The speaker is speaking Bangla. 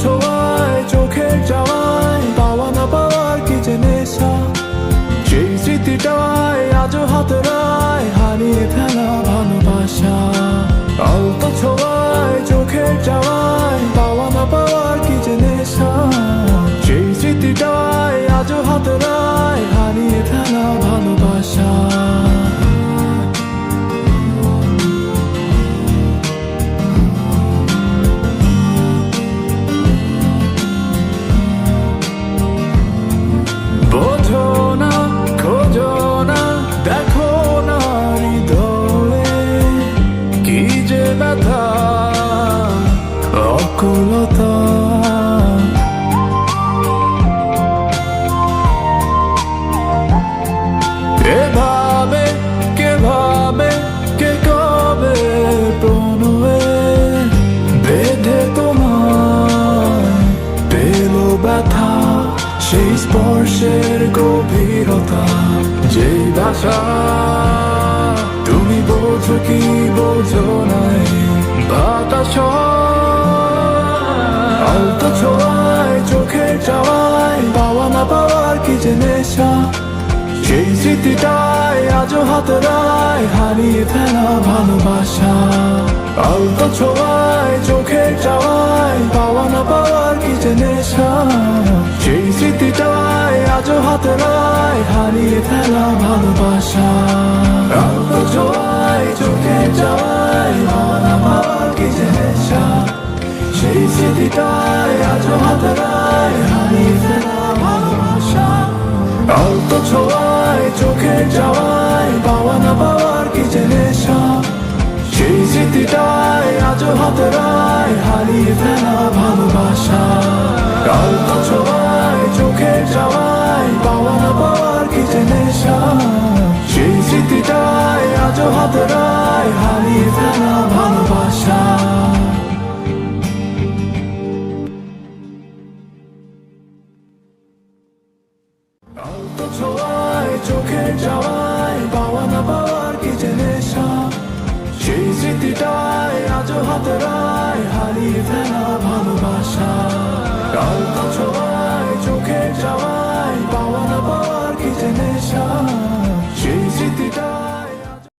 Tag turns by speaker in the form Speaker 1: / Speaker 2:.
Speaker 1: ছোঁয়ায় চোখের যাওয়ায় পাওয়া না পাওয়ার কি যে নেশা, সেই স্মৃতিটায় আজও হাতড়ায় হারিয়ে ফেলা ভালোবাসা। আলতো ছোঁয়ায় চোখের যাওয়ায় পাওয়া না পাওয়ার কি যে নেশা, সেই স্মৃতিটায় আজও হাতড়ায় হারিয়ে ফেলা ভালোবাসা। বোঝো না, খোঁজো না, দেখো না হৃদয়ে কি যে ব্যথা, অকুলতা। এভাবে কে ভাবে, কে কবে প্রণয়ে বেঁধে তোমায় পেল ব্যথা, সেই স্পর্শের গভীরতা, যেই ভাষা তুমি বোঝো কি বোঝো নাই বাতাস। আলতো ছোঁয়ায় চোখের যাওয়ায় পাওয়া না পাওয়ার কি যে নেশা, সেই স্মৃতিটায় আজও হাতড়ায় হারিয়ে ফেলা ভালোবাসা। আলতো ছোঁয়ায় চোখের যাওয়ায় পাওয়া না পাওয়ার কি যে নেশা, সেই স্মৃতিটায় আজও হাতড়ায় হারিয়ে ফেলা ভালোবাসা। আলতো ছোঁয়ায় চোখের যাওয়ায় পাওয়া না পাওয়ার কি যে নেশা, সেই স্মৃতিটায় আজও হাতড়ায় হারিয়ে ফেলা ভালোবাসা। আলতো ছোঁয়ায় চোখের যাওয়ায় পাওয়া না পাওয়ার কি যে নেশা, সেই স্মৃতিটায় আজও হাতড়ায় হারিয়ে ফেলা ভালোবাসা। আলতো ছোঁয়ায় চোখের যাওয়ায় পাওয়া না পাওয়ার কি যে নেশা, সেই স্মৃতিটায় আজও হাতড়ায় হারিয়ে ফেলা ভালোবাসা। আলতো ছোঁয়ায় চোখের যাওয়ায় পাওয়া না পাওয়ার কি যে নেশা, সেই স্মৃতিটায় আজও হাতড়ায় হারিয়ে ফেলা